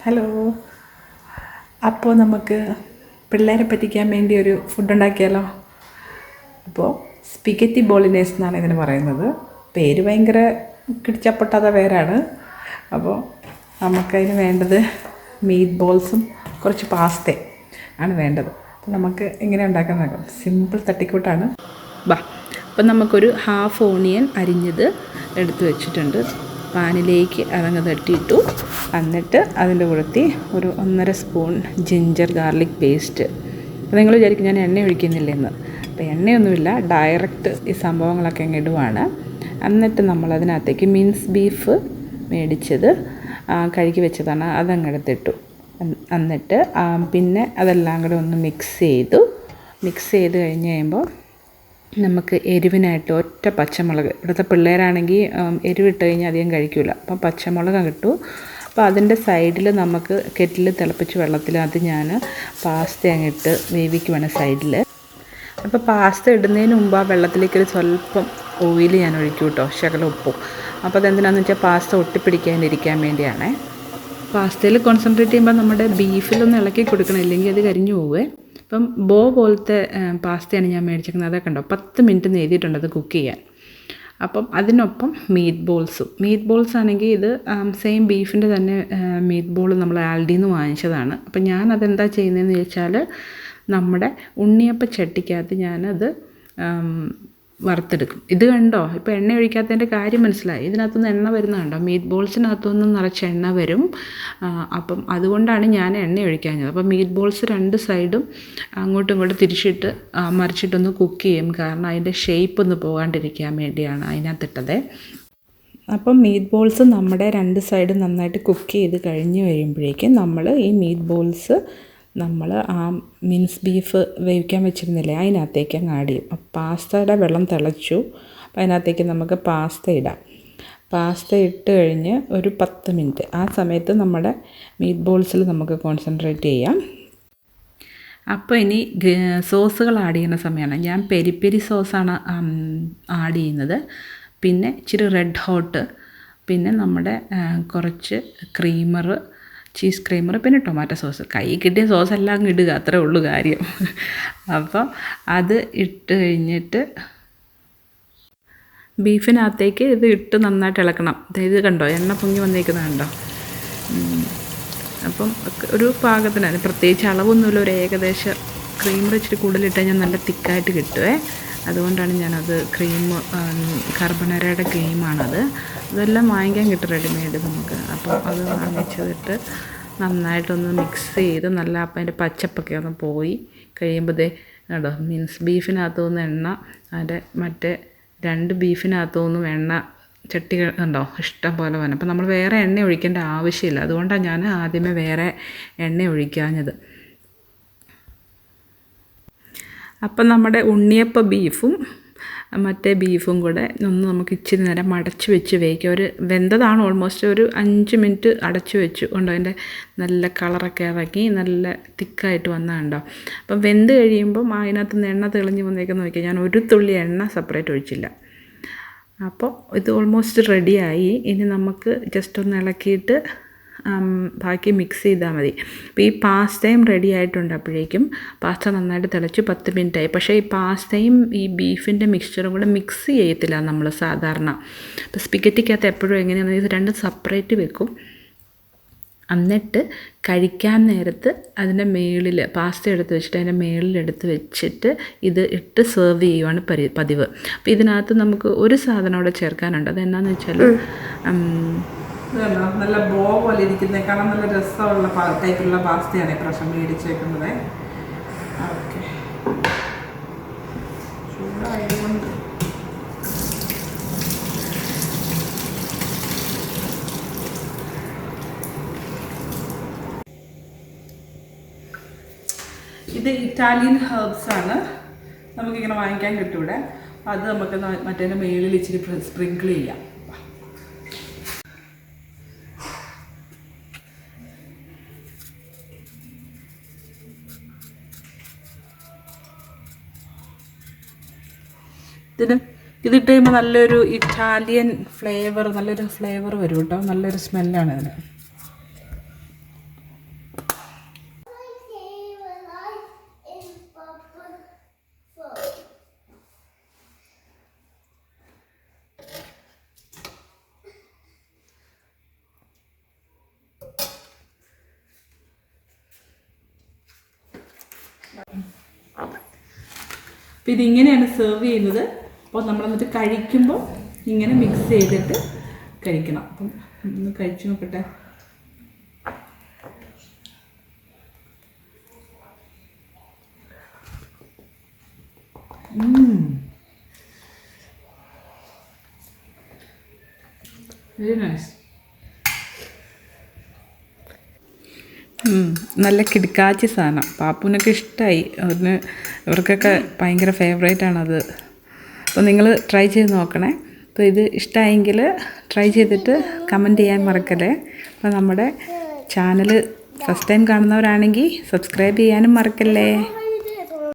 Hello. അപ്പോൾ നമുക്ക് പിള്ളേരെ പറ്റിക്കാൻ വേണ്ടി ഒരു ഫുഡ് ഉണ്ടാക്കിയാലോ? അപ്പോൾ സ്പിഗറ്റി ബോളിനേസ് എന്നാണ് ഇതിന് പറയുന്നത്. പേര് ഭയങ്കര കിടിച്ചപ്പൊട്ടാത്ത പേരാണ്. അപ്പോൾ നമുക്കതിന് വേണ്ടത് മീറ്റ് ബോൾസും കുറച്ച് പാസ്ത ആണ് വേണ്ടത്. അപ്പോൾ നമുക്ക് എങ്ങനെ ഉണ്ടാക്കാൻ നോക്കാം. സിമ്പിൾ തട്ടിക്കൂട്ടാണ്. അപ്പം നമുക്കൊരു ഹാഫ് ഓണിയൻ അരിഞ്ഞത് എടുത്ത് വെച്ചിട്ടുണ്ട്. പാനിലേക്ക് അതങ്ങ് തട്ടിയിട്ടു. എന്നിട്ട് അതിൻ്റെ കൂടത്തി ഒരു 1.5 സ്പൂൺ ജിഞ്ചർ ഗാർലിക് പേസ്റ്റ്. അപ്പോൾ നിങ്ങൾ വിചാരിക്കും ഞാൻ എണ്ണ ഒഴിക്കുന്നില്ലെന്ന്. അപ്പോൾ എണ്ണയൊന്നുമില്ല, ഡയറക്റ്റ് ഈ സംഭവങ്ങളൊക്കെ അങ്ങ് ഇടുവാണ്. എന്നിട്ട് നമ്മളതിനകത്തേക്ക് മിൻസ് ബീഫ് മേടിച്ചത് കഴുകി വെച്ചതാണ്, അതങ്ങ് എടുത്തിട്ടു. എന്നിട്ട് പിന്നെ അതെല്ലാം കൂടെ ഒന്ന് മിക്സ് ചെയ്ത് കഴിഞ്ഞ് കഴിയുമ്പോൾ നമുക്ക് എരിവിനായിട്ട് ഒറ്റ പച്ചമുളക്, ഇവിടുത്തെ പിള്ളേരാണെങ്കിൽ എരിവിട്ട് കഴിഞ്ഞാൽ അധികം കഴിക്കില്ല, അപ്പം പച്ചമുളക് കിട്ടും. അപ്പോൾ അതിൻ്റെ സൈഡിൽ നമുക്ക് കെറ്റിൽ തിളപ്പിച്ച് വെള്ളത്തിൽ അത് ഞാൻ പാസ്ത അങ്ങിട്ട് വേവിക്കുവാണ് സൈഡിൽ. അപ്പോൾ പാസ്ത ഇടുന്നതിന് മുമ്പ് ആ വെള്ളത്തിലേക്ക് സ്വല്പം ഓയിൽ ഞാൻ ഒഴിക്കും കേട്ടോ, ശകലം ഉപ്പും. അപ്പോൾ അതെന്തിനാണെന്ന് വെച്ചാൽ പാസ്ത ഒട്ടിപ്പിടിക്കാതിരിക്കാൻ വേണ്ടിയാണേ. പാസ്തയിൽ കോൺസെൻട്രേറ്റ് ചെയ്യുമ്പോൾ നമ്മുടെ ബീഫിലൊന്ന് ഇളക്കി കൊടുക്കണം, ഇല്ലെങ്കിൽ അത് കരിഞ്ഞു പോവേ. അപ്പം ബോ പോലത്തെ പാസ്തയാണ് ഞാൻ മേടിച്ചിരിക്കുന്നത്. അതൊക്കെ ഉണ്ടോ 10 മിനിറ്റ് എഴുതിയിട്ടുണ്ട് അത് കുക്ക് ചെയ്യാൻ. അപ്പം അതിനൊപ്പം മീറ്റ് ബോൾസ് ആണെങ്കിൽ ഇത് സെയിം ബീഫിൻ്റെ തന്നെ മീറ്റ് ബോൾ നമ്മൾ ആൽഡിയിൽ നിന്ന് വാങ്ങിച്ചതാണ്. അപ്പം ഞാൻ അതെന്താ ചെയ്യുന്നതെന്ന് ചോദിച്ചാൽ, നമ്മുടെ ഉണ്ണിയപ്പ ചട്ടിക്കകത്ത് ഞാനത് വറുത്തെടുക്കും. ഇത് കണ്ടോ, ഇപ്പോൾ എണ്ണ ഒഴിക്കാത്തതിൻ്റെ കാര്യം മനസ്സിലായി. ഇതിനകത്തുനിന്ന് എണ്ണ വരുന്ന കണ്ടോ, മീറ്റ് ബോൾസിനകത്തുനിന്ന് നിറച്ച് എണ്ണ വരും. അപ്പം അതുകൊണ്ടാണ് ഞാൻ എണ്ണ ഒഴിക്കാഞ്ഞത്. അപ്പം മീറ്റ് ബോൾസ് 2 സൈഡും അങ്ങോട്ടും ഇങ്ങോട്ടും തിരിച്ചിട്ട് മറിച്ചിട്ടൊന്ന് കുക്ക് ചെയ്യും, കാരണം അതിൻ്റെ ഷേപ്പ് ഒന്ന് പോകാണ്ടിരിക്കാൻ വേണ്ടിയാണ് അതിനകത്തിട്ടത്. അപ്പം മീറ്റ് ബോൾസ് നമ്മുടെ 2 സൈഡും നന്നായിട്ട് കുക്ക് ചെയ്ത് കഴിഞ്ഞ് കഴിയുമ്പോഴേക്കും നമ്മൾ ഈ മീറ്റ് ബോൾസ് നമ്മൾ ആ മിൻസ് ബീഫ് വേവിക്കാൻ വെച്ചിരുന്നില്ലേ അതിനകത്തേക്ക് അങ്ങ് ആഡ് ചെയ്യും. പാസ്തയുടെ വെള്ളം തിളച്ചു. അപ്പോൾ അതിനകത്തേക്ക് നമുക്ക് പാസ്ത ഇടാം. പാസ്ത ഇട്ട് കഴിഞ്ഞ് ഒരു 10 മിനിറ്റ് ആ സമയത്ത് നമ്മുടെ മീറ്റ് ബോൾസിൽ നമുക്ക് കോൺസെൻട്രേറ്റ് ചെയ്യാം. അപ്പോൾ ഇനി സോസുകൾ ആഡ് ചെയ്യുന്ന സമയമാണ്. ഞാൻ പെരി പെരി സോസാണ് ആഡ് ചെയ്യുന്നത്. പിന്നെ ഇച്ചിരി റെഡ് ഹോട്ട്, പിന്നെ നമ്മുടെ കുറച്ച് ചീസ് ക്രീമർ, പിന്നെ ടൊമാറ്റോ സോസ്. കൈ കിട്ടിയ സോസ് എല്ലാം അങ്ങ് ഇടുക, അത്രേ ഉള്ളൂ കാര്യം. അപ്പോൾ അത് ഇട്ട് കഴിഞ്ഞിട്ട് ബീഫിനകത്തേക്ക് ഇത് ഇട്ട് നന്നായിട്ട് ഇളക്കണം. ഇത് കണ്ടോ, എണ്ണ പൊങ്ങി വന്നേക്കുന്നത് കണ്ടോ. അപ്പം ഒരു പാകത്തിന്, പ്രത്യേകിച്ച് അളവൊന്നുമില്ല, ഒരു ഏകദേശം ക്രീമർ ഇച്ചിരി കൂടുതലിട്ട് കഴിഞ്ഞാൽ നല്ല തിക്കായിട്ട് കിട്ടുമേ. അതുകൊണ്ടാണ് ഞാനത് കാർബണേരയുടെ ക്രീമാണത്. അതെല്ലാം വാങ്ങിക്കാൻ കിട്ടും റെഡിമെയ്ഡ് നമുക്ക്. അപ്പോൾ അത് വാങ്ങിച്ചിട്ട് നന്നായിട്ടൊന്ന് മിക്സ് ചെയ്ത് നല്ല അപ്പം അതിൻ്റെ പച്ചപ്പൊക്കെ ഒന്ന് പോയി കഴിയുമ്പോഴേ കേട്ടോ, മീൻസ് ബീഫിനകത്തുനിന്ന് എണ്ണ, അതിൻ്റെ മറ്റേ 2 ബീഫിനകത്തുനിന്നും എണ്ണ ചട്ടികൾ ഉണ്ടോ ഇഷ്ടം പോലെ വരണം. അപ്പം നമ്മൾ വേറെ എണ്ണ ഒഴിക്കേണ്ട ആവശ്യമില്ല. അതുകൊണ്ടാണ് ഞാൻ ആദ്യമേ വേറെ എണ്ണ ഒഴിക്കാഞ്ഞത്. അപ്പം നമ്മുടെ ഉണ്ണിയപ്പ ബീഫും മറ്റേ ബീഫും കൂടെ ഒന്ന് നമുക്ക് ഇച്ചിരി നേരം അടച്ച് വെച്ച് വേവിക്കാം. ഒരു വെന്തതാണ്, ഓൾമോസ്റ്റ് ഒരു 5 മിനിറ്റ് അടച്ച് വെച്ചു കൊണ്ട് അതിൻ്റെ നല്ല കളറൊക്കെ ഇറങ്ങി നല്ല തിക്കായിട്ട് വന്നതുണ്ടോ. അപ്പം വെന്ത് കഴിയുമ്പം അതിനകത്ത് നിന്ന് എണ്ണ തെളിഞ്ഞ് വന്നേക്കെന്ന് നോക്കിയാൽ ഞാൻ ഒരു തുള്ളി എണ്ണ സെപ്പറേറ്റ് ഒഴിച്ചില്ല. അപ്പോൾ ഇത് ഓൾമോസ്റ്റ് റെഡിയായി. ഇനി നമുക്ക് ജസ്റ്റ് ഒന്ന് ഇളക്കിയിട്ട് ബാക്കി മിക്സ് ചെയ്താൽ മതി. അപ്പോൾ ഈ പാസ്തയും റെഡി ആയിട്ടുണ്ട്. അപ്പോഴേക്കും പാസ്ത നന്നായിട്ട് തിളച്ച് 10 മിനിറ്റായി. പക്ഷേ ഈ പാസ്തയും ഈ ബീഫിൻ്റെ മിക്സ്ചറും കൂടെ മിക്സ് ചെയ്യത്തില്ല നമ്മൾ സാധാരണ. അപ്പോൾ സ്പിഗറ്റിക്കകത്ത് എപ്പോഴും എങ്ങനെയാണെന്ന് ഇത് 2 സെപ്പറേറ്റ് വെക്കും. എന്നിട്ട് കഴിക്കാൻ നേരത്ത് അതിൻ്റെ മേളിൽ പാസ്ത എടുത്ത് വെച്ചിട്ട് അതിൻ്റെ മേളിലെടുത്ത് വെച്ചിട്ട് ഇത് ഇട്ട് സെർവ് ചെയ്യുവാണ് പതിവ്. അപ്പോൾ ഇതിനകത്ത് നമുക്ക് ഒരു സാധനം കൂടെ ചേർക്കാനുണ്ട്. അതെന്നാന്ന് വെച്ചാൽ നല്ല ബോ പോലെ ഇരിക്കുന്നത്, കാണാൻ നല്ല രസമുള്ള ടൈപ്പുള്ള പാസ്തയാണ് ഇപ്രാവശ്യം മേടിച്ചേക്കുന്നത്. ഓക്കെ, ചൂടായതുകൊണ്ട് ഇത് ഇറ്റാലിയൻ ഹെർബ്സാണ്, നമുക്കിങ്ങനെ വാങ്ങിക്കാൻ കിട്ടും ഇവിടെ. അത് നമുക്ക് മറ്റേ മേളിൽ ഇച്ചിരി സ്പ്രിങ്കിൾ ചെയ്യാം. ഇതിട്ട് കഴിയുമ്പോൾ നല്ലൊരു ഇറ്റാലിയൻ നല്ലൊരു ഫ്ലേവർ വരും കേട്ടോ. നല്ലൊരു സ്മെല്ലാണ് ഇതിന്. അപ്പോൾ ഇതിങ്ങനെയാണ് സെർവ് ചെയ്യുന്നത്. അപ്പോൾ നമ്മൾ എന്നിട്ട് കഴിക്കുമ്പോൾ ഇങ്ങനെ മിക്സ് ചെയ്തിട്ട് കഴിക്കണം. അപ്പം ഒന്ന് കഴിച്ചു നോക്കട്ടെ. Very nice. നല്ല കിടക്കാച്ചി സാധനം. പാപ്പുവിനൊക്കെ ഇഷ്ടമായി. ഇവർക്കൊക്കെ ഭയങ്കര ഫേവറേറ്റാണത്. അപ്പോൾ നിങ്ങൾ ട്രൈ ചെയ്ത് നോക്കണേ. അപ്പോൾ ഇത് ഇഷ്ടമായെങ്കിൽ ട്രൈ ചെയ്തിട്ട് കമൻറ്റ് ചെയ്യാൻ മറക്കല്ലേ. അപ്പോൾ നമ്മുടെ ചാനൽ ഫസ്റ്റ് ടൈം കാണുന്നവരാണെങ്കിൽ സബ്സ്ക്രൈബ് ചെയ്യാനും മറക്കല്ലേ.